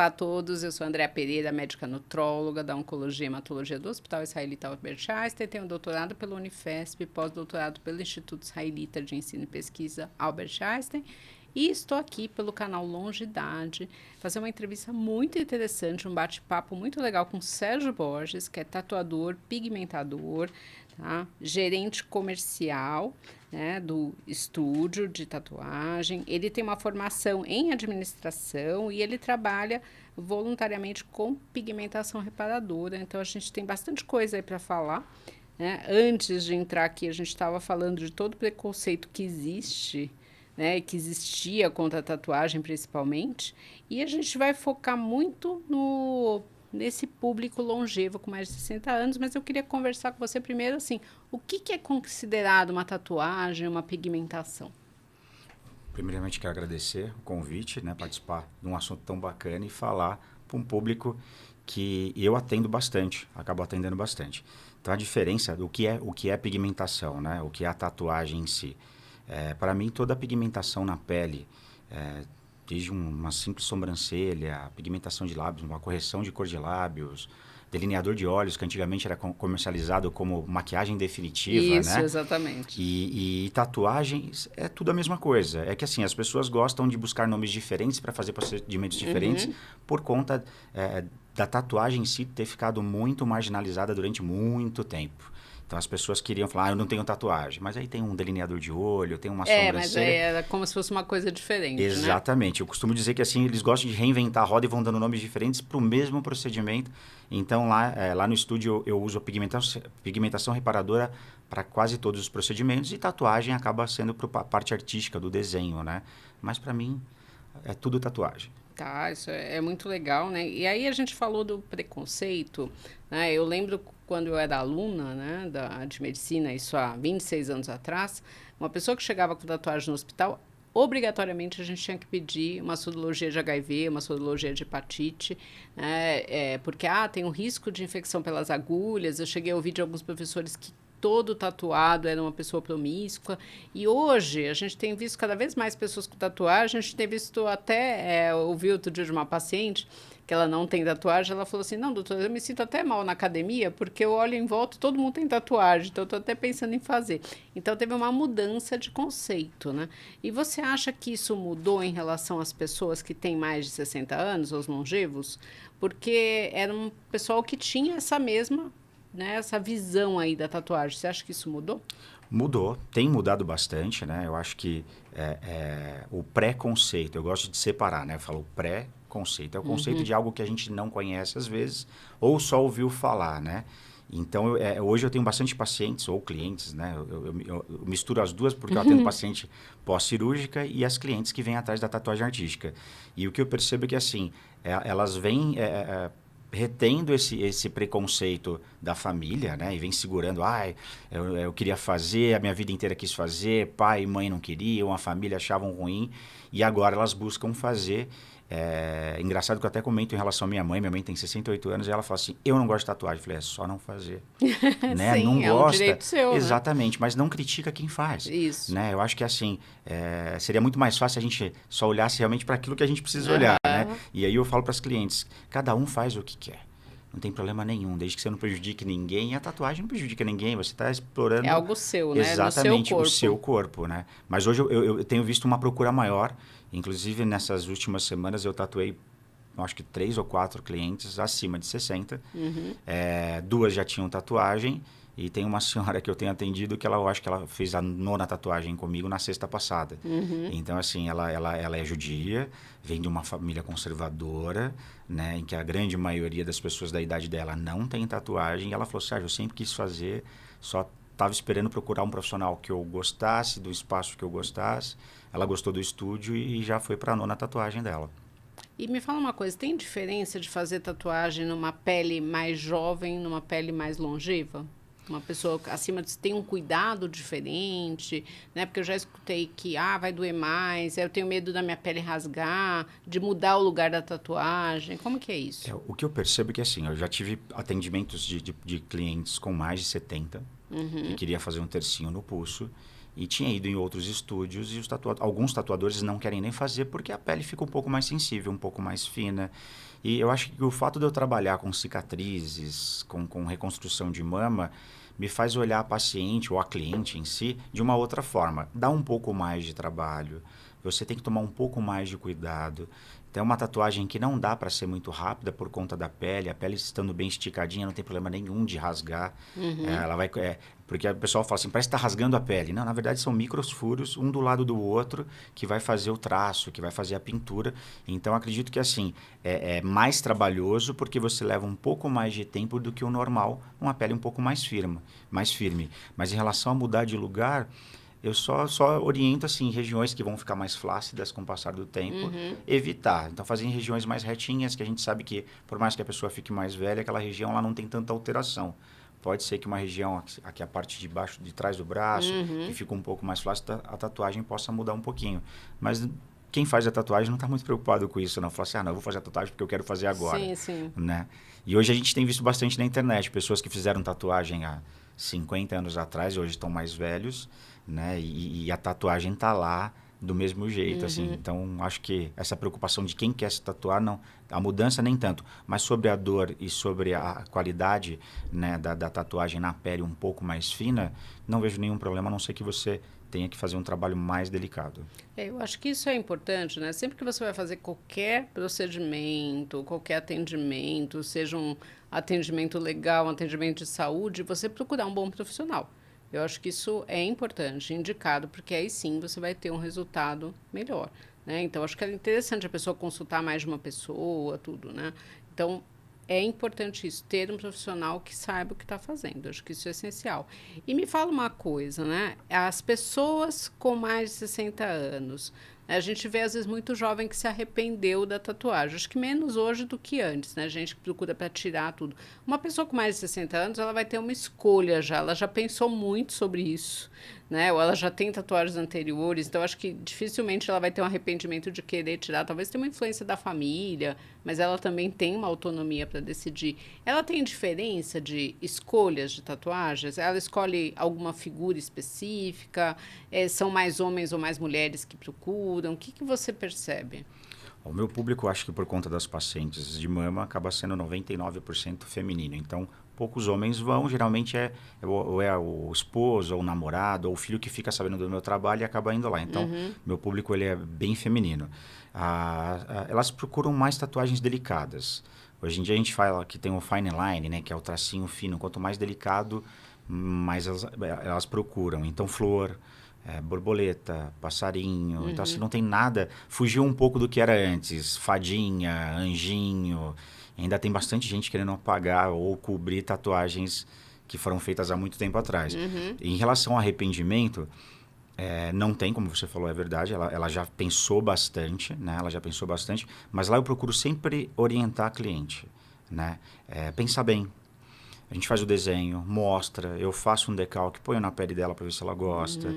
Olá a todos, eu sou Andréa Pereira, médica nutróloga da Oncologia e Hematologia do Hospital Israelita Albert Einstein, tenho doutorado pela Unifesp, pós-doutorado pelo Instituto Israelita de Ensino e Pesquisa Albert Einstein e estou aqui pelo canal Longidade, fazer uma entrevista muito interessante, um bate-papo muito legal com Sérgio Borges, que é tatuador, pigmentador, tá? Gerente comercial, né, do estúdio de tatuagem. Ele tem uma formação em administração e ele trabalha voluntariamente com pigmentação reparadora. Então, a gente tem bastante coisa aí para falar. Né? Antes de entrar aqui, a gente estava falando de todo o preconceito que existe, né, que existia contra a tatuagem, principalmente. E a gente vai focar muito nesse público longevo com mais de 60 anos, mas eu queria conversar com você primeiro, assim, o que é considerado uma tatuagem, uma pigmentação? Primeiramente, quero agradecer o convite, né, participar de um assunto tão bacana e falar para um público que eu atendo bastante, acabo atendendo bastante. Então, a diferença do que é pigmentação, né, o que é a tatuagem em si. Para mim, toda a pigmentação na pele, desde uma simples sobrancelha, pigmentação de lábios, uma correção de cor de lábios, delineador de olhos, que antigamente era comercializado como maquiagem definitiva, Isso, né? exatamente. E tatuagens é tudo a mesma coisa. É que assim, as pessoas gostam de buscar nomes diferentes para fazer procedimentos diferentes por conta da tatuagem em si ter ficado muito marginalizada durante muito tempo. Então as pessoas queriam falar, eu não tenho tatuagem. Mas aí tem um delineador de olho, tem uma Mas aí sobrancelha. era como se fosse uma coisa diferente, né? Exatamente. Eu costumo dizer que assim, eles gostam de reinventar a roda e vão dando nomes diferentes para o mesmo procedimento. Então lá no estúdio eu uso a pigmentação reparadora para quase todos os procedimentos e tatuagem acaba sendo para a parte artística do desenho, né? Mas para mim é tudo tatuagem. Tá, isso é muito legal, né? E aí a gente falou do preconceito, né? Eu lembro quando eu era aluna, né, de medicina, isso há 26 anos atrás, uma pessoa que chegava com tatuagem no hospital, obrigatoriamente a gente tinha que pedir uma sorologia de HIV, uma sorologia de hepatite, né? Porque tem um risco de infecção pelas agulhas. Eu cheguei a ouvir de alguns professores que todo tatuado era uma pessoa promíscua. E hoje a gente tem visto cada vez mais pessoas com tatuagem. A gente tem visto até, ouvi outro dia de uma paciente que ela não tem tatuagem, ela falou assim, não, doutora, eu me sinto até mal na academia, porque eu olho em volta e todo mundo tem tatuagem, então eu estou até pensando em fazer. Então teve uma mudança de conceito, né? E você acha que isso mudou em relação às pessoas que têm mais de 60 anos, os longevos? Porque era um pessoal que tinha essa mesma, né, essa visão aí da tatuagem. Você acha que isso mudou? Mudou, tem mudado bastante, né? Eu acho que o pré-conceito, eu gosto de separar, né? Eu falo pré-conceito, é o conceito de algo que a gente não conhece às vezes, ou só ouviu falar, né? Então, hoje eu tenho bastante pacientes ou clientes, né? Eu misturo as duas porque eu atendo paciente pós-cirúrgica e as clientes que vêm atrás da tatuagem artística. E o que eu percebo é que, assim, elas vêm retendo esse preconceito da família, né? E vem segurando, eu queria fazer, a minha vida inteira quis fazer, pai e mãe não queriam, a família achavam ruim, e agora elas buscam fazer. Engraçado que eu até comento em relação à minha mãe tem 68 anos, e ela fala assim, eu não gosto de tatuagem. Eu falei, é só não fazer. Né? Sim, Não é um gosta. direito seu, Exatamente, mas não critica quem faz. Isso. Né? Eu acho que assim, seria muito mais fácil a gente só olhasse realmente para aquilo que a gente precisa olhar. Né? E aí eu falo para as clientes, cada um faz o que quer. Não tem problema nenhum, desde que você não prejudique ninguém. E a tatuagem não prejudica ninguém, você está explorando... É algo seu, né? Exatamente, No seu corpo. o seu corpo, né? Mas hoje eu tenho visto uma procura maior. Inclusive, nessas últimas semanas, eu tatuei, acho que 3 ou 4 clientes acima de 60. 2 já tinham tatuagem. E tem uma senhora que eu tenho atendido que eu acho que ela fez a 9ª tatuagem comigo na sexta passada. Então, assim, ela é judia, vem de uma família conservadora, né, em que a grande maioria das pessoas da idade dela não tem tatuagem. E ela falou, Sérgio, eu sempre quis fazer, só estava esperando procurar um profissional que eu gostasse, do espaço que eu gostasse. Ela gostou do estúdio e já foi para a 9ª tatuagem dela. E me fala uma coisa, tem diferença de fazer tatuagem numa pele mais jovem, numa pele mais longeva? Uma pessoa acima de tem um cuidado diferente, né? Porque eu já escutei que vai doer mais, eu tenho medo da minha pele rasgar, de mudar o lugar da tatuagem. Como que é isso? O que eu percebo é que assim, eu já tive atendimentos de clientes com mais de 70 que queria fazer um tercinho no pulso e tinha ido em outros estúdios e alguns tatuadores não querem nem fazer porque a pele fica um pouco mais sensível, um pouco mais fina. E eu acho que o fato de eu trabalhar com cicatrizes, com reconstrução de mama, me faz olhar a paciente ou a cliente em si de uma outra forma. Dá um pouco mais de trabalho, você tem que tomar um pouco mais de cuidado. Então, é uma tatuagem que não dá para ser muito rápida por conta da pele. A pele estando bem esticadinha, não tem problema nenhum de rasgar. Ela vai, porque o pessoal fala assim, parece que está rasgando a pele. Não, na verdade, são micros furos, um do lado do outro, que vai fazer o traço, que vai fazer a pintura. Então, acredito que assim, é mais trabalhoso porque você leva um pouco mais de tempo do que o normal, uma pele um pouco mais firme. Mas em relação a mudar de lugar... Eu só oriento, assim, regiões que vão ficar mais flácidas com o passar do tempo, evitar. Então, fazer em regiões mais retinhas, que a gente sabe que, por mais que a pessoa fique mais velha, aquela região lá não tem tanta alteração. Pode ser que uma região, aqui a parte de baixo, de trás do braço, que fica um pouco mais flácida, a tatuagem possa mudar um pouquinho. Mas quem faz a tatuagem não está muito preocupado com isso, não. Fala assim, não, eu vou fazer a tatuagem porque eu quero fazer agora. Sim, sim. Né? E hoje a gente tem visto bastante na internet, pessoas que fizeram tatuagem há 50 anos atrás, hoje estão mais velhos, né? E a tatuagem tá lá do mesmo jeito, assim. Então, acho que essa preocupação de quem quer se tatuar, não, a mudança nem tanto, mas sobre a dor e sobre a qualidade, né, da tatuagem na pele um pouco mais fina, não vejo nenhum problema, a não ser que você tenha que fazer um trabalho mais delicado. Eu acho que isso é importante, né? Sempre que você vai fazer qualquer procedimento, qualquer atendimento, seja um atendimento legal, um atendimento de saúde, você procurar um bom profissional. Eu acho que isso é importante, indicado, porque aí sim você vai ter um resultado melhor, né? Então, acho que é interessante a pessoa consultar mais de uma pessoa, tudo, né? Então, é importante isso, ter um profissional que saiba o que está fazendo. Acho que isso é essencial. E me fala uma coisa, né? As pessoas com mais de 60 anos, a gente vê, às vezes, muito jovem que se arrependeu da tatuagem. Acho que menos hoje do que antes, né? Gente que procura para tirar tudo. Uma pessoa com mais de 60 anos, ela vai ter uma escolha já. Ela já pensou muito sobre isso, né? Ou ela já tem tatuagens anteriores. Então, acho que dificilmente ela vai ter um arrependimento de querer tirar. Talvez tenha uma influência da família, mas ela também tem uma autonomia para decidir. Ela tem diferença de escolhas de tatuagens? Ela escolhe alguma figura específica? São mais homens ou mais mulheres que procuram? O que você percebe? O meu público, acho que por conta das pacientes de mama, acaba sendo 99% feminino. Então, poucos homens vão, geralmente ou é o esposo, ou o namorado, ou o filho que fica sabendo do meu trabalho e acaba indo lá. Então, meu público ele é bem feminino. Elas procuram mais tatuagens delicadas. Hoje em dia a gente fala que tem o fine line, né, que é o tracinho fino. Quanto mais delicado, mais elas procuram. Então, flor... borboleta, passarinho, então assim, não tem nada, fugiu um pouco do que era antes, fadinha, anjinho, ainda tem bastante gente querendo apagar ou cobrir tatuagens que foram feitas há muito tempo atrás. Em relação ao arrependimento, não tem, como você falou, é verdade, ela já pensou bastante, né? Ela já pensou bastante, mas lá eu procuro sempre orientar a cliente, né? Pensar bem. A gente faz o desenho, mostra, eu faço um decalque, ponho na pele dela para ver se ela gosta.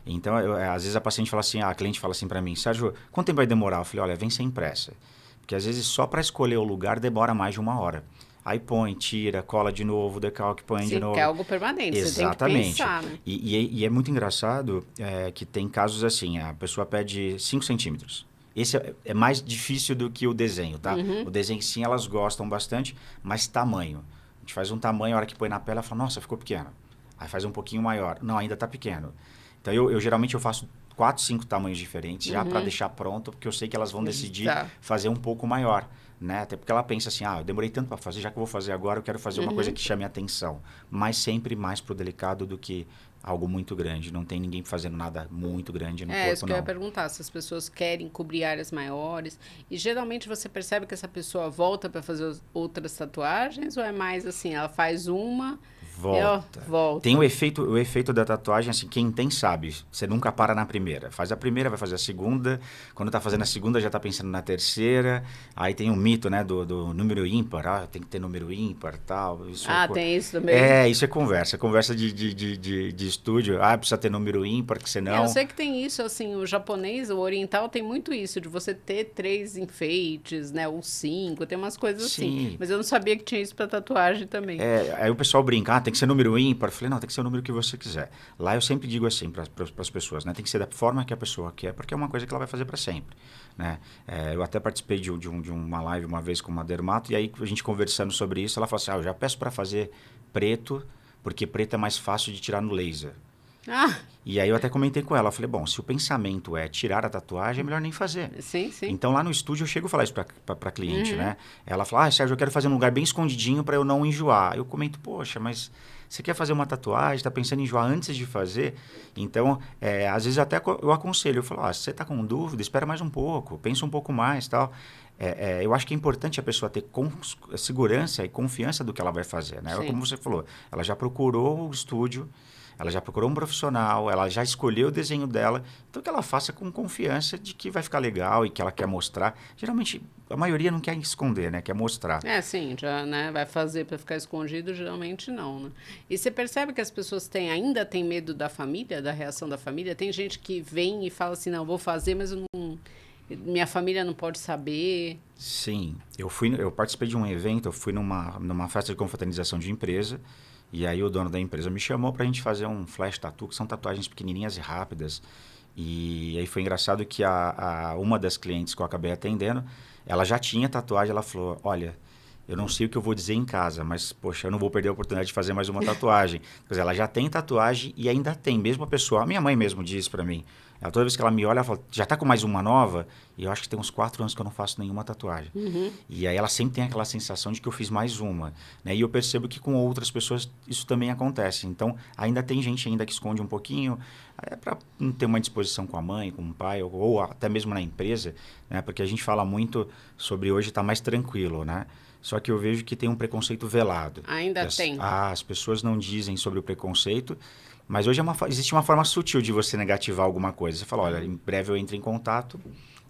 Então, às vezes a paciente fala assim, a cliente fala assim para mim, Sérgio, quanto tempo vai demorar? Eu falei, olha, vem sem pressa. Porque às vezes só para escolher o lugar demora mais de 1 hora. Aí põe, tira, cola de novo, decalque, põe de novo. Sim, que é algo permanente, Exatamente. Você tem que pensar, né? E é muito engraçado que tem casos assim, a pessoa pede 5 centímetros. Esse é mais difícil do que o desenho, tá? O desenho sim, elas gostam bastante, mas tamanho. A gente faz um tamanho, a hora que põe na pele, ela fala, nossa, ficou pequeno. Aí faz um pouquinho maior. Não, ainda está pequeno. Então, eu geralmente eu faço 4, 5 tamanhos diferentes já para deixar pronto, porque eu sei que elas vão decidir fazer um pouco maior, né? Até porque ela pensa assim, eu demorei tanto para fazer, já que eu vou fazer agora, eu quero fazer uma coisa que chame a atenção. Mas sempre mais pro delicado do que algo muito grande. Não tem ninguém fazendo nada muito grande no corpo, Isso que eu ia perguntar, se as pessoas querem cobrir áreas maiores. E geralmente você percebe que essa pessoa volta para fazer outras tatuagens ou é mais assim, ela faz uma... Volta. Tem o efeito da tatuagem, assim, quem tem sabe. Você nunca para na primeira. Faz a primeira, vai fazer a segunda. Quando tá fazendo a segunda, já tá pensando na terceira. Aí tem um mito, né, do número ímpar. Tem que ter número ímpar e tal. Isso tem isso também? Isso é conversa. Conversa de estúdio. Precisa ter número ímpar, que senão... Eu sei que tem isso, assim, o japonês, o oriental tem muito isso, de você ter 3 enfeites, né, ou 5, tem umas coisas assim. Mas eu não sabia que tinha isso pra tatuagem também. Aí o pessoal brinca, tem que ser número ímpar. Eu falei, não, tem que ser o número que você quiser. Lá eu sempre digo assim para as pessoas, né? Tem que ser da forma que a pessoa quer, porque é uma coisa que ela vai fazer para sempre, né? Eu até participei de uma live uma vez com uma dermato, e aí a gente conversando sobre isso, ela falou assim, eu já peço para fazer preto, porque preto é mais fácil de tirar no laser. Ah, E aí eu até comentei com ela, eu falei, bom, se o pensamento é tirar a tatuagem, é melhor nem fazer. sim, sim. Então lá no estúdio eu chego a falar isso para cliente, né? Ela fala, Sérgio, eu quero fazer num lugar bem escondidinho para eu não enjoar. Eu comento, poxa, mas você quer fazer uma tatuagem, está pensando em enjoar antes de fazer? Então, às vezes até eu aconselho, eu falo, se você está com dúvida, espera mais um pouco, pensa um pouco mais, tal. Eu acho que é importante a pessoa ter segurança e confiança do que ela vai fazer, né? Sim. Como você falou, ela já procurou o estúdio, ela já procurou um profissional, ela já escolheu o desenho dela, então que ela faça com confiança de que vai ficar legal e que ela quer mostrar. Geralmente, a maioria não quer esconder, né? Quer mostrar. Sim, já, né, vai fazer para ficar escondido, geralmente não, né? E você percebe que as pessoas ainda têm medo da família, da reação da família? Tem gente que vem e fala assim, não, vou fazer, mas minha família não pode saber. Sim, eu participei de um evento, eu fui numa festa de confraternização de empresa, e aí o dono da empresa me chamou pra gente fazer um flash tattoo, que são tatuagens pequenininhas e rápidas. E aí foi engraçado que uma das clientes que eu acabei atendendo, ela já tinha tatuagem, ela falou, olha, eu não sei o que eu vou dizer em casa, mas, poxa, eu não vou perder a oportunidade de fazer mais uma tatuagem. Quer dizer, ela já tem tatuagem e ainda tem, mesmo a pessoa. A minha mãe mesmo disse pra mim, toda vez que ela me olha, ela fala, já tá com mais uma nova? E eu acho que tem uns 4 anos que eu não faço nenhuma tatuagem. E aí ela sempre tem aquela sensação de que eu fiz mais uma, né? E eu percebo que com outras pessoas isso também acontece. Então, ainda tem gente ainda que esconde um pouquinho, para não ter uma disposição com a mãe, com o pai, ou até mesmo na empresa, né? Porque a gente fala muito sobre hoje estar mais tranquilo, né? Só que eu vejo que tem um preconceito velado. Ainda tem. As pessoas não dizem sobre o preconceito, mas hoje existe uma forma sutil de você negativar alguma coisa. Você fala, olha, em breve eu entro em contato,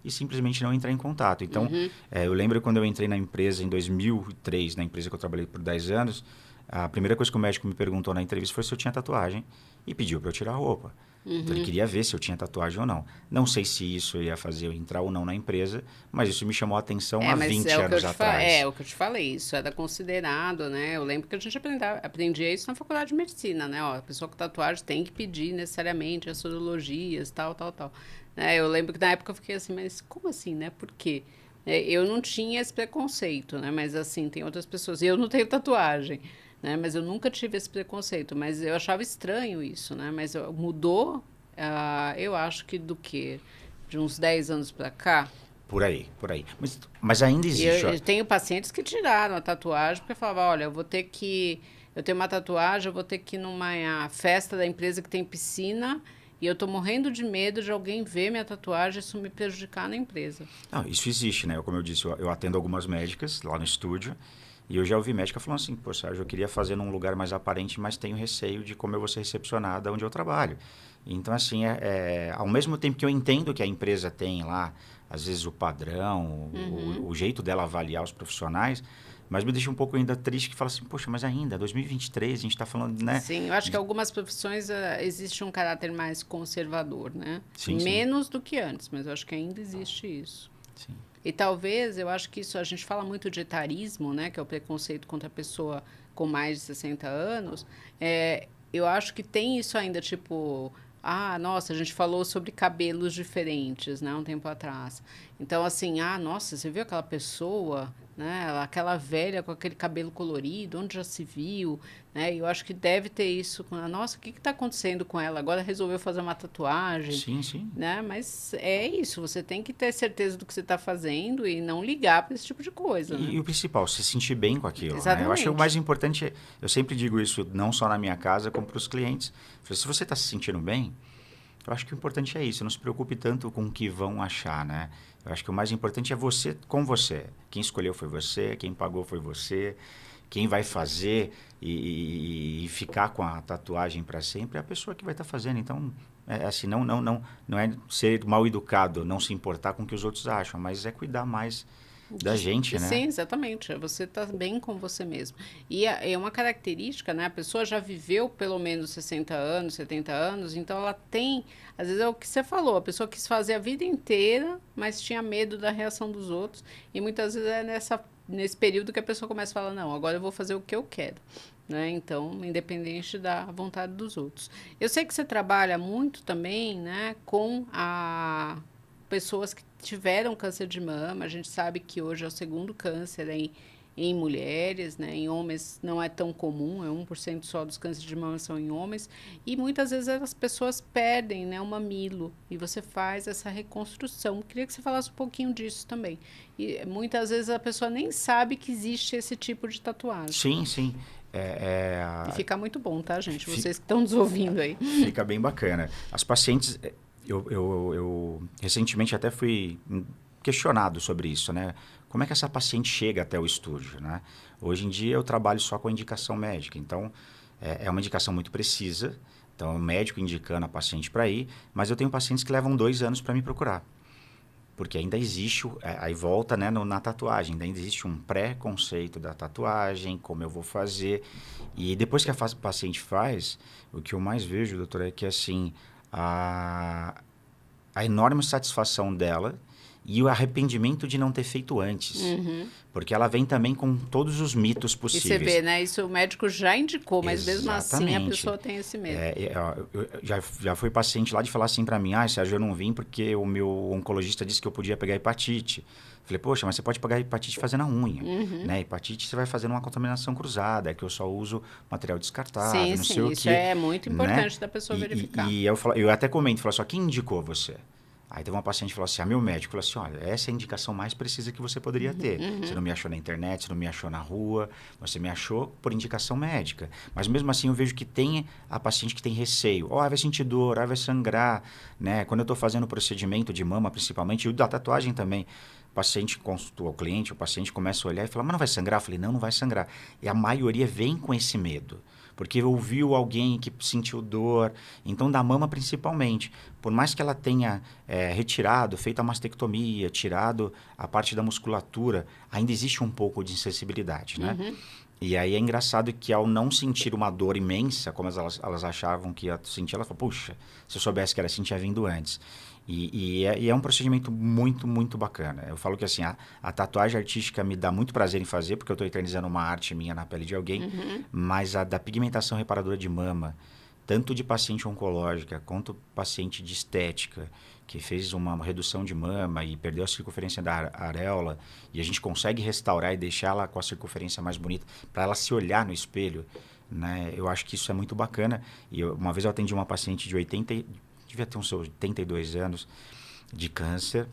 e simplesmente não entrar em contato. Então, eu lembro quando eu entrei na empresa em 2003, na empresa que eu trabalhei por 10 anos, a primeira coisa que o médico me perguntou na entrevista foi se eu tinha tatuagem e pediu para eu tirar a roupa. Então, ele queria ver se eu tinha tatuagem ou não. Não sei se isso ia fazer eu entrar ou não na empresa, mas isso me chamou a atenção há 20 anos atrás. É o que eu te falei, isso era considerado, né? Eu lembro que a gente aprendia isso na faculdade de medicina, né? Ó, a pessoa com tatuagem tem que pedir necessariamente as sorologias, tal, tal, tal. Eu lembro que na época eu fiquei assim, mas como assim, né? Por quê? Eu não tinha esse preconceito, né? Mas assim, tem outras pessoas. E eu não tenho tatuagem, né? Mas eu nunca tive esse preconceito. Mas eu achava estranho isso, né? Mas mudou, eu acho que do quê? De uns 10 anos pra cá. Por aí, por aí. Mas ainda existe. Eu tenho pacientes que tiraram a tatuagem porque falavam, olha, eu tenho uma tatuagem, eu vou ter que ir numa festa da empresa que tem piscina e eu tô morrendo de medo de alguém ver minha tatuagem e isso me prejudicar na empresa. Não, isso existe, né? Como eu disse, eu atendo algumas médicas lá no estúdio e eu já ouvi médica falando assim, pô, Sérgio, eu queria fazer num lugar mais aparente, mas tenho receio de como eu vou ser recepcionada onde eu trabalho. Então, assim, ao mesmo tempo que eu entendo que a empresa tem lá, às vezes, o padrão, o jeito dela avaliar os profissionais, mas me deixa um pouco ainda triste que fala assim, poxa, mas ainda, 2023, a gente está falando, né? Sim, eu acho que algumas profissões existe um caráter mais conservador, né? Sim, menos do que antes, mas eu acho que ainda existe isso. Sim. E talvez, eu acho que isso, a gente fala muito de etarismo, né? Que é o preconceito contra a pessoa com mais de 60 anos. Eu acho que tem isso ainda, tipo... nossa, a gente falou sobre cabelos diferentes, né? Um tempo atrás. Então, assim, nossa, você viu aquela pessoa, né? Aquela velha com aquele cabelo colorido, onde já se viu, né? Eu acho que deve ter isso. Nossa, o que está acontecendo com ela? Agora resolveu fazer uma tatuagem. Sim, sim. Né? Mas é isso, você tem que ter certeza do que você está fazendo e não ligar para esse tipo de coisa. E, né? e o principal, se sentir bem com aquilo. Exatamente. Né? Eu acho que o mais importante, eu sempre digo isso, não só na minha casa, como para os clientes. Se você está se sentindo bem, eu acho que o importante é isso, não se preocupe tanto com o que vão achar, né? Eu acho que o mais importante é você com você. Quem escolheu foi você, quem pagou foi você, quem vai fazer e ficar com a tatuagem para sempre é a pessoa que vai estar fazendo. Então, assim, não é ser mal educado, não se importar com o que os outros acham, mas é cuidar mais da gente, né? Sim, exatamente. Você está bem com você mesmo. E é uma característica, né? A pessoa já viveu pelo menos 60 anos, 70 anos, então ela tem... Às vezes é o que você falou, a pessoa quis fazer a vida inteira, mas tinha medo da reação dos outros. E muitas vezes é nesse período que a pessoa começa a falar, não, agora eu vou fazer o que eu quero. né? Então, independente da vontade dos outros. Eu sei que você trabalha muito também, né, com pessoas que tiveram câncer de mama. A gente sabe que hoje é o segundo câncer em mulheres, né? Em homens não é tão comum, é 1% só dos cânceres de mama são em homens. E muitas vezes as pessoas perdem, né, o mamilo e você faz essa reconstrução. Queria que você falasse um pouquinho disso também. E muitas vezes a pessoa nem sabe que existe esse tipo de tatuagem. Sim, sim. E fica muito bom, tá, gente? Vocês que estão nos ouvindo aí. Fica bem bacana. As pacientes, eu recentemente até fui questionado sobre isso, né? Como é que essa paciente chega até o estúdio, né? Hoje em dia eu trabalho só com a indicação médica, então é uma indicação muito precisa. Então, o médico indicando a paciente para ir, mas eu tenho pacientes que levam 2 anos para me procurar. Porque ainda existe, aí volta, né, na tatuagem, ainda existe um pré-conceito da tatuagem, como eu vou fazer. E depois que a paciente faz, o que eu mais vejo, doutora, é que assim, a enorme satisfação dela e o arrependimento de não ter feito antes. Porque ela vem também com todos os mitos E possíveis. você vê, né? Isso o médico já indicou, mas mesmo assim a Exatamente. pessoa tem esse medo. Eu já fui paciente lá de falar assim para mim, Sérgio, eu não vim porque o meu oncologista disse que eu podia pegar hepatite. Falei, poxa, mas você pode pegar hepatite fazendo a unha, né? Hepatite você vai fazendo uma contaminação cruzada, que eu só uso material descartável, Sim, não sei sim, o isso quê. é muito importante Né? da pessoa verificar. E eu até comento, falo assim, quem indicou você? Aí teve uma paciente que falou assim, meu médico falou assim, olha, essa é a indicação mais precisa que você poderia ter. Você não me achou na internet, você não me achou na rua, você me achou por indicação médica. Mas mesmo assim eu vejo que tem a paciente que tem receio. Vai sentir dor, vai sangrar, né? Quando eu estou fazendo o procedimento de mama, principalmente, e o da tatuagem também, o paciente consultou o cliente, o paciente começa a olhar e fala, mas não vai sangrar? Eu falei, não vai sangrar. E a maioria vem com esse medo. Porque ouviu alguém que sentiu dor. Então, da mama principalmente. Por mais que ela tenha retirado, feito a mastectomia, tirado a parte da musculatura, ainda existe um pouco de insensibilidade, né? E aí é engraçado que ao não sentir uma dor imensa, como elas achavam que ia sentir, elas falam, puxa, se eu soubesse que era assim, tinha vindo antes. E é um procedimento muito, muito bacana. Eu falo que assim, a tatuagem artística me dá muito prazer em fazer, porque eu estou eternizando uma arte minha na pele de alguém, mas a da pigmentação reparadora de mama, tanto de paciente oncológica quanto paciente de estética, que fez uma redução de mama e perdeu a circunferência da areola, e a gente consegue restaurar e deixar ela com a circunferência mais bonita, para ela se olhar no espelho, né? Eu acho que isso é muito bacana. E uma vez eu atendi uma paciente de 80, devia ter uns seus 82 anos, de câncer,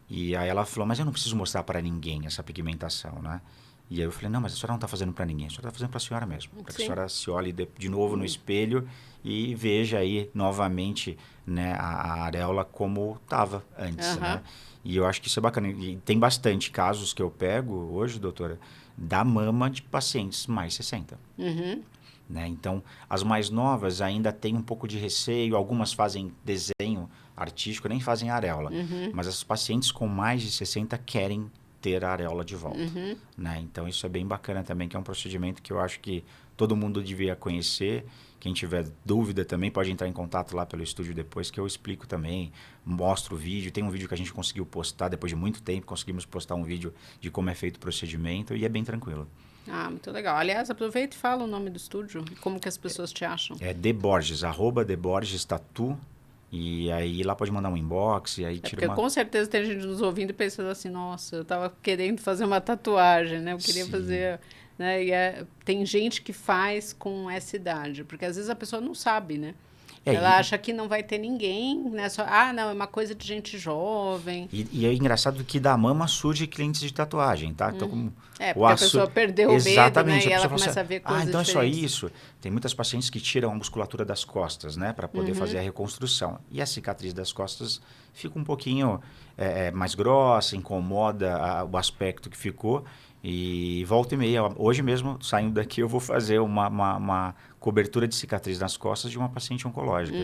e aí ela falou, mas eu não preciso mostrar para ninguém essa pigmentação, né? E aí eu falei, não, mas a senhora não está fazendo para ninguém, a senhora está fazendo para a senhora mesmo. Para que a senhora se olhe de novo no espelho e veja aí novamente, né, a areola como estava antes, né? E eu acho que isso é bacana. E tem bastante casos que eu pego hoje, doutora, da mama de pacientes mais 60. Né? Então, as mais novas ainda têm um pouco de receio, algumas fazem desenho artístico, nem fazem areola. Mas as pacientes com mais de 60 querem ter a areola de volta. Né? Então, isso é bem bacana também, que é um procedimento que eu acho que todo mundo devia conhecer. Quem tiver dúvida também pode entrar em contato lá pelo estúdio depois, que eu explico também, mostro o vídeo. Tem um vídeo que a gente conseguiu postar, depois de muito tempo, conseguimos postar um vídeo de como é feito o procedimento e é bem tranquilo. Muito legal. Aliás, aproveita e fala o nome do estúdio e como que as pessoas te acham. É @deborges Tatu. E aí lá pode mandar um inbox e aí tira porque com certeza tem gente nos ouvindo e pensando assim, nossa, eu tava querendo fazer uma tatuagem, né? Eu queria fazer, né? E tem gente que faz com essa idade, porque às vezes a pessoa não sabe, né? Ela acha que não vai ter ninguém, né? Não, é uma coisa de gente jovem. E é engraçado que da mama surge clientes de tatuagem, tá? Então, como porque a pessoa perdeu o medo, né? E ela começa a ver coisas então diferentes. É só isso. Tem muitas pacientes que tiram a musculatura das costas, né? Para poder fazer a reconstrução. E a cicatriz das costas fica um pouquinho mais grossa, incomoda o aspecto que ficou. E volta e meia, hoje mesmo, saindo daqui, eu vou fazer uma cobertura de cicatriz nas costas de uma paciente oncológica.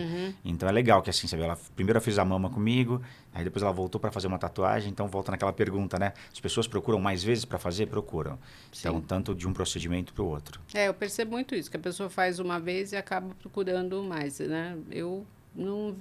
Então é legal que assim, você vê, primeiro ela fez a mama comigo, aí depois ela voltou para fazer uma tatuagem, então volta naquela pergunta, né? As pessoas procuram mais vezes para fazer? Procuram. Sim. Então, tanto de um procedimento para o outro. Eu percebo muito isso, que a pessoa faz uma vez e acaba procurando mais, né? Eu não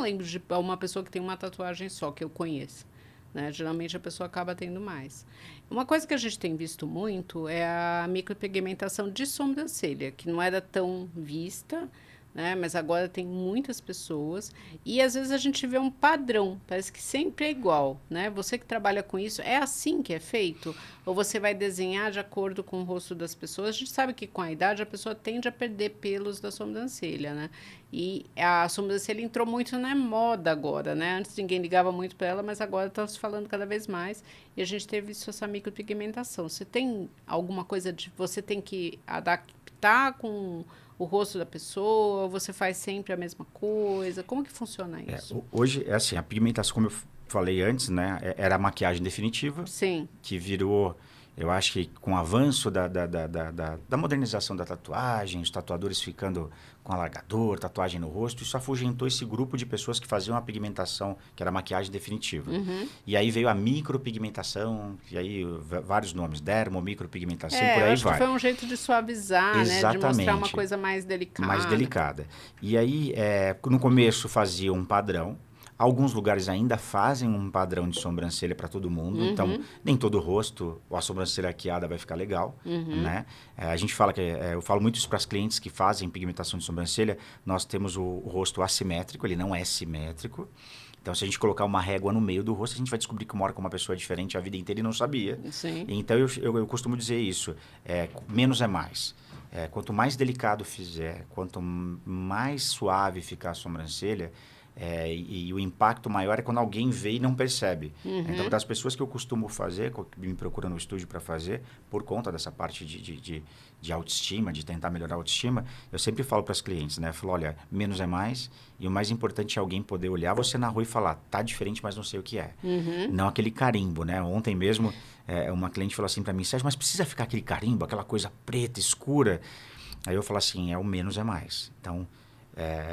lembro de uma pessoa que tem uma tatuagem só, que eu conheço. né? Geralmente a pessoa acaba tendo mais. Uma coisa que a gente tem visto muito é a micropigmentação de sobrancelha, que não era tão vista, né? Mas agora tem muitas pessoas e às vezes a gente vê um padrão, parece que sempre é igual, né? Você que trabalha com isso, é assim que é feito? Ou você vai desenhar de acordo com o rosto das pessoas? A gente sabe que com a idade a pessoa tende a perder pelos da sobrancelha, né? E a sobrancelha entrou muito na moda agora, né? Antes ninguém ligava muito para ela, mas agora está se falando cada vez mais. E a gente teve isso, essa micropigmentação. Você tem alguma coisa de... Você tem que adaptar com o rosto da pessoa? Ou você faz sempre a mesma coisa? Como que funciona isso? Hoje, é assim, a pigmentação, como eu falei antes, né? Era a maquiagem definitiva. Sim. Que virou... Eu acho que com o avanço da modernização da tatuagem, os tatuadores ficando com alargador, tatuagem no rosto, isso afugentou esse grupo de pessoas que faziam a pigmentação, que era a maquiagem definitiva. Uhum. E aí veio a micropigmentação, e aí vários nomes, dermo, micropigmentação, por eu aí acho vai. que foi um jeito de suavizar, né? De mostrar uma coisa mais delicada. Mais delicada. E aí, no começo fazia um padrão. Alguns lugares ainda fazem um padrão de sobrancelha para todo mundo. Então, nem todo rosto, ou a sobrancelha arqueada vai ficar legal, né? A gente fala que... eu falo muito isso para as clientes que fazem pigmentação de sobrancelha. Nós temos o rosto assimétrico, ele não é simétrico. Então, se a gente colocar uma régua no meio do rosto, a gente vai descobrir que mora com uma pessoa diferente a vida inteira e não sabia. Sim. Então, eu costumo dizer isso. Menos é mais. Quanto mais delicado fizer, quanto mais suave ficar a sobrancelha... e o impacto maior é quando alguém vê e não percebe. Então, das pessoas que eu costumo fazer, que me procuram no estúdio para fazer, por conta dessa parte de autoestima, de tentar melhorar a autoestima, eu sempre falo para as clientes, né? Eu falo, olha, menos é mais, e o mais importante é alguém poder olhar você na rua e falar, tá diferente, mas não sei o que é. Não aquele carimbo, né? Ontem mesmo, uma cliente falou assim para mim, Sérgio, mas precisa ficar aquele carimbo, aquela coisa preta, escura? Aí eu falo assim, o menos é mais. Então...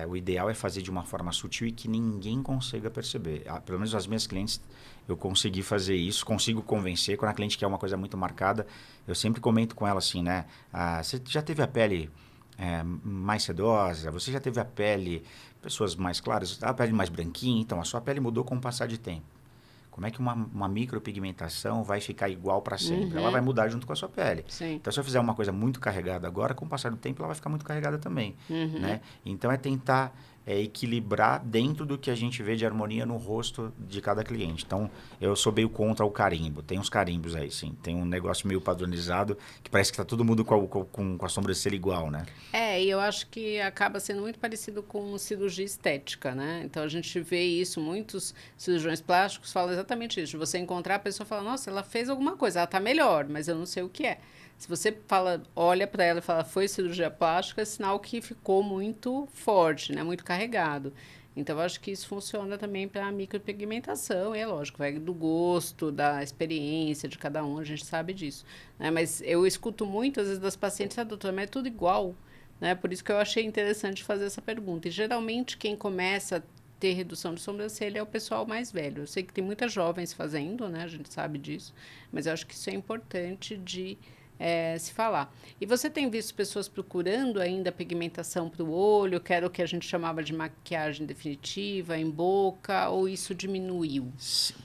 o ideal é fazer de uma forma sutil e que ninguém consiga perceber. Pelo menos as minhas clientes, eu consegui fazer isso, consigo convencer. Quando a cliente quer uma coisa muito marcada, eu sempre comento com ela assim, né? Você já teve a pele mais sedosa? Você já teve a pele, pessoas mais claras, a pele mais branquinha? Então, a sua pele mudou com o passar de tempo. Como é que uma micropigmentação vai ficar igual para sempre? Ela vai mudar junto com a sua pele. Sim. Então, se eu fizer uma coisa muito carregada agora, com o passar do tempo, ela vai ficar muito carregada também. Né? Então, é tentar equilibrar dentro do que a gente vê de harmonia no rosto de cada cliente. Então, eu sou meio contra o carimbo. Tem uns carimbos aí, sim. Tem um negócio meio padronizado que parece que está todo mundo com a sobrancelha igual, né? E eu acho que acaba sendo muito parecido com cirurgia estética, né? Então, a gente vê isso, muitos cirurgiões plásticos falam exatamente isso. Você encontrar a pessoa e falar, nossa, ela fez alguma coisa, ela está melhor, mas eu não sei o que é. Se você olha para ela e fala, foi cirurgia plástica, é sinal que ficou muito forte, né? Muito carregado. Então, eu acho que isso funciona também para a micropigmentação. E é lógico, vai do gosto, da experiência de cada um, a gente sabe disso. Né? Mas eu escuto muito, às vezes, das pacientes, doutora, mas é tudo igual. Né? Por isso que eu achei interessante fazer essa pergunta. E, geralmente, quem começa a ter redução de sobrancelha é o pessoal mais velho. Eu sei que tem muitas jovens fazendo, né? A gente sabe disso. Mas eu acho que isso é importante de... se falar. E você tem visto pessoas procurando ainda pigmentação para o olho, que era o que a gente chamava de maquiagem definitiva, em boca, ou isso diminuiu?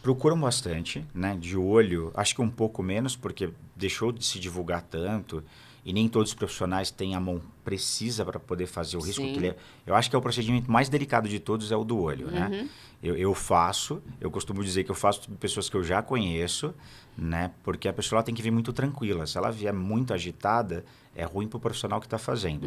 Procuram bastante, né? De olho, acho que um pouco menos, porque deixou de se divulgar tanto, e nem todos os profissionais têm a mão precisa para poder fazer o risco. Que eu acho que é o procedimento mais delicado de todos, é o do olho, né? Eu costumo dizer que eu faço de pessoas que eu já conheço, né? Porque a pessoa tem que vir muito tranquila. Se ela vier muito agitada, é ruim para o profissional que está fazendo.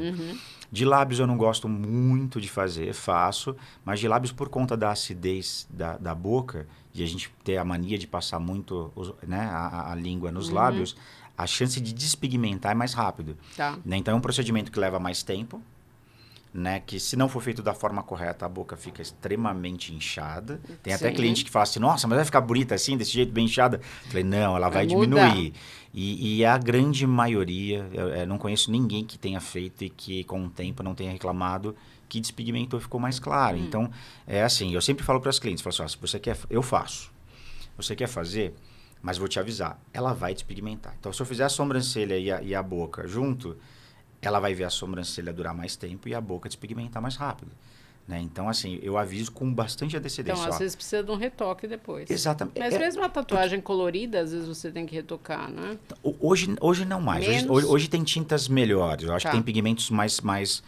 De lábios eu não gosto muito de fazer, faço, mas de lábios por conta da acidez da boca, de a gente ter a mania de passar muito, né, a língua nos lábios, a chance de despigmentar é mais rápido. Tá. Né? Então é um procedimento que leva mais tempo, né? Que se não for feito da forma correta, a boca fica extremamente inchada. Tem até cliente que fala assim, nossa, mas vai ficar bonita assim, desse jeito bem inchada? Eu falei, não, ela vai diminuir. E a grande maioria, eu não conheço ninguém que tenha feito e que com o tempo não tenha reclamado que despigmentou e ficou mais claro. Então, é assim, eu sempre falo para as clientes, falo assim, se você quer, eu faço. Você quer fazer, mas vou te avisar, ela vai despigmentar. Então, se eu fizer a sobrancelha e a boca junto, ela vai ver a sobrancelha durar mais tempo e a boca despigmentar mais rápido. né? Então, assim, eu aviso com bastante antecedência. Então, às vezes precisa de um retoque depois. Exatamente. Mas mesmo uma tatuagem colorida, às vezes você tem que retocar, né? Hoje não mais. Hoje tem tintas melhores. Eu acho que tem pigmentos mais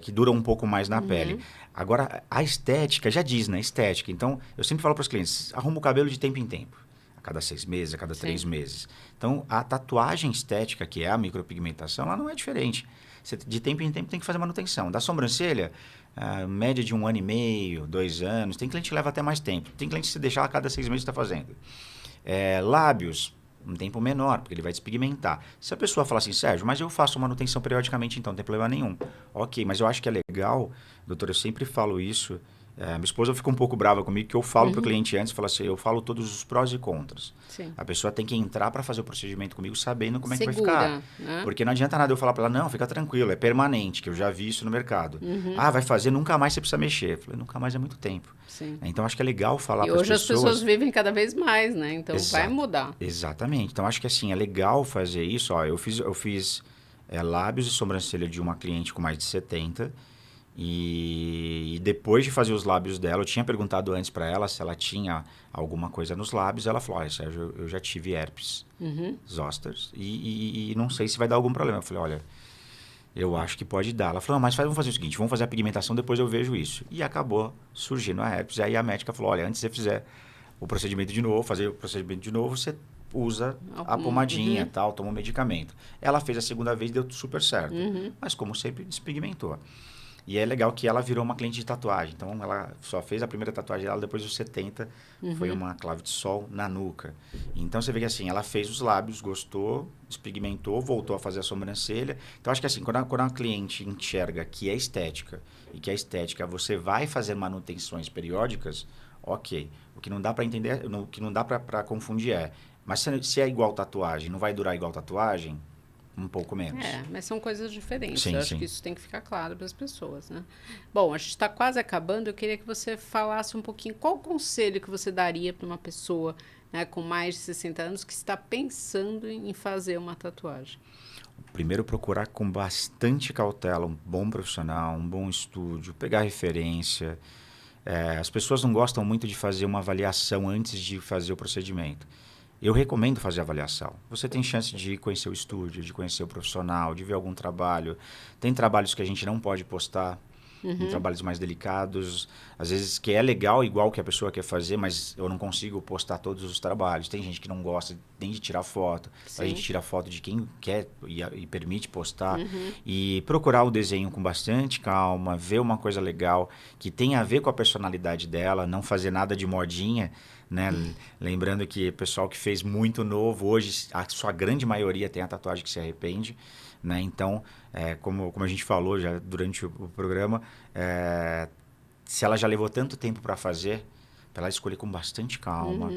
que duram um pouco mais na pele. Agora, a estética, já diz, né? Estética. Então, eu sempre falo para os clientes, arruma o cabelo de tempo em tempo. A cada 6 meses, a cada 3 meses. Então, a tatuagem estética, que é a micropigmentação, ela não é diferente. Você, de tempo em tempo, tem que fazer manutenção. Da sobrancelha, média de 1 ano e meio, 2 anos. Tem cliente que leva até mais tempo. Tem cliente que se deixar a cada 6 meses está fazendo. Lábios, um tempo menor, porque ele vai despigmentar. Se a pessoa falar assim, Sérgio, mas eu faço manutenção periodicamente, então não tem problema nenhum. Ok, mas eu acho que é legal, doutor, eu sempre falo isso. Minha esposa fica um pouco brava comigo, que eu falo para o cliente antes, falo assim, eu falo todos os prós e contras. Sim. A pessoa tem que entrar para fazer o procedimento comigo sabendo como é que vai Segura, ficar. né? Porque não adianta nada eu falar para ela, não, fica tranquilo, é permanente, que eu já vi isso no mercado. Vai fazer, nunca mais você precisa mexer. Eu falei, nunca mais é muito tempo. Sim. Então, acho que é legal falar E para as hoje pessoas... as pessoas vivem cada vez mais, né? Então, vai mudar. Exatamente. Então, acho que assim, é legal fazer isso. Ó, eu fiz lábios e sobrancelha de uma cliente com mais de 70. E depois de fazer os lábios dela, eu tinha perguntado antes para ela se ela tinha alguma coisa nos lábios. Ela falou, olha, Sérgio, eu já tive herpes zoster e não sei se vai dar algum problema. Eu falei, olha, eu acho que pode dar. Ela falou, mas vamos fazer o seguinte, vamos fazer a pigmentação, depois eu vejo isso. E acabou surgindo a herpes. E aí a médica falou, olha, antes de você fizer o procedimento de novo, fazer o procedimento de novo, você usa a pomadinha, tal, toma um medicamento. Ela fez a segunda vez, deu super certo. Mas como sempre, despigmentou. E é legal que ela virou uma cliente de tatuagem. Então, ela só fez a primeira tatuagem dela depois dos 70. Foi uma clave de sol na nuca. Então, você vê que assim, ela fez os lábios, gostou, despigmentou, voltou a fazer a sobrancelha. Então, acho que assim, quando a cliente enxerga que é estética e que a estética você vai fazer manutenções periódicas, ok. O que não dá para entender, o que não dá para confundir mas se é igual tatuagem, não vai durar igual tatuagem? Um pouco menos. Mas são coisas diferentes. Sim, eu acho que isso tem que ficar claro para as pessoas, né? Bom, a gente está quase acabando. Eu queria que você falasse um pouquinho qual o conselho que você daria para uma pessoa, né, com mais de 60 anos que está pensando em fazer uma tatuagem. Primeiro, procurar com bastante cautela um bom profissional, um bom estúdio, pegar referência. As pessoas não gostam muito de fazer uma avaliação antes de fazer o procedimento. Eu recomendo fazer a avaliação. Você tem chance de conhecer o estúdio, de conhecer o profissional, de ver algum trabalho. Tem trabalhos que a gente não pode postar, trabalhos mais delicados. Às vezes que é legal, igual que a pessoa quer fazer, mas eu não consigo postar todos os trabalhos. Tem gente que não gosta nem de tirar foto. A gente tira foto de quem quer e permite postar. E procurar o desenho com bastante calma, ver uma coisa legal que tenha a ver com a personalidade dela, não fazer nada de modinha. Né? Lembrando que o pessoal que fez muito novo, hoje a sua grande maioria tem a tatuagem que se arrepende. Né? Então, como a gente falou já durante o programa, se ela já levou tanto tempo para fazer, para ela escolher com bastante calma,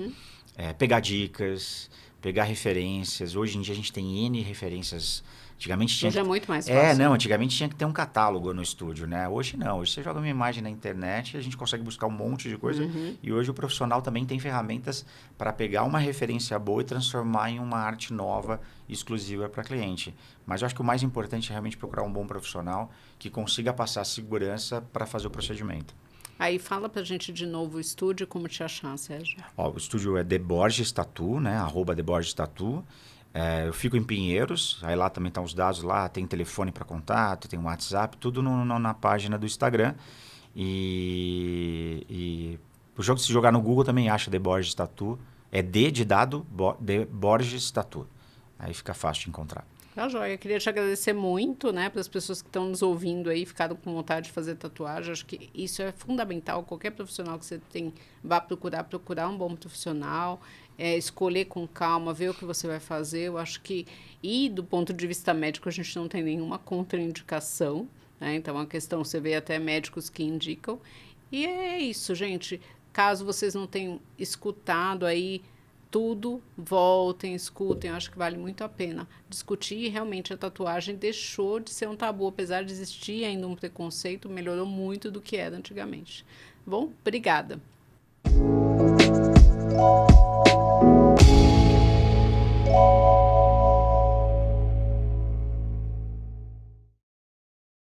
pegar dicas, pegar referências. Hoje em dia a gente tem N referências. Antigamente tinha Hoje é muito mais fácil. Antigamente tinha que ter um catálogo no estúdio, né? Hoje não. Hoje você joga uma imagem na internet e a gente consegue buscar um monte de coisa. E hoje o profissional também tem ferramentas para pegar uma referência boa e transformar em uma arte nova, exclusiva para cliente. Mas eu acho que o mais importante é realmente procurar um bom profissional que consiga passar segurança para fazer o procedimento. Aí fala pra gente de novo o estúdio, como te achar, Sérgio? O estúdio é The Borges Tattoo, né? @ The Borges Tattoo. Eu fico em Pinheiros, aí lá também estão os dados, lá tem telefone para contato, tem WhatsApp, tudo na página do Instagram. E se jogar no Google também acha The Borges Tattoo. É D de dado, The Borges Tattoo. Aí fica fácil de encontrar. Tá joia. Queria te agradecer muito, né, para as pessoas que estão nos ouvindo aí, ficaram com vontade de fazer tatuagem. Acho que isso é fundamental. Qualquer profissional que você tem, vá procurar um bom profissional, escolher com calma, ver o que você vai fazer. Eu acho que, e do ponto de vista médico, a gente não tem nenhuma contraindicação, né? Então, a questão, você vê até médicos que indicam. E é isso, gente. Caso vocês não tenham escutado aí tudo, voltem, escutem, eu acho que vale muito a pena discutir. Realmente a tatuagem deixou de ser um tabu, apesar de existir ainda um preconceito, melhorou muito do que era antigamente. Bom, obrigada.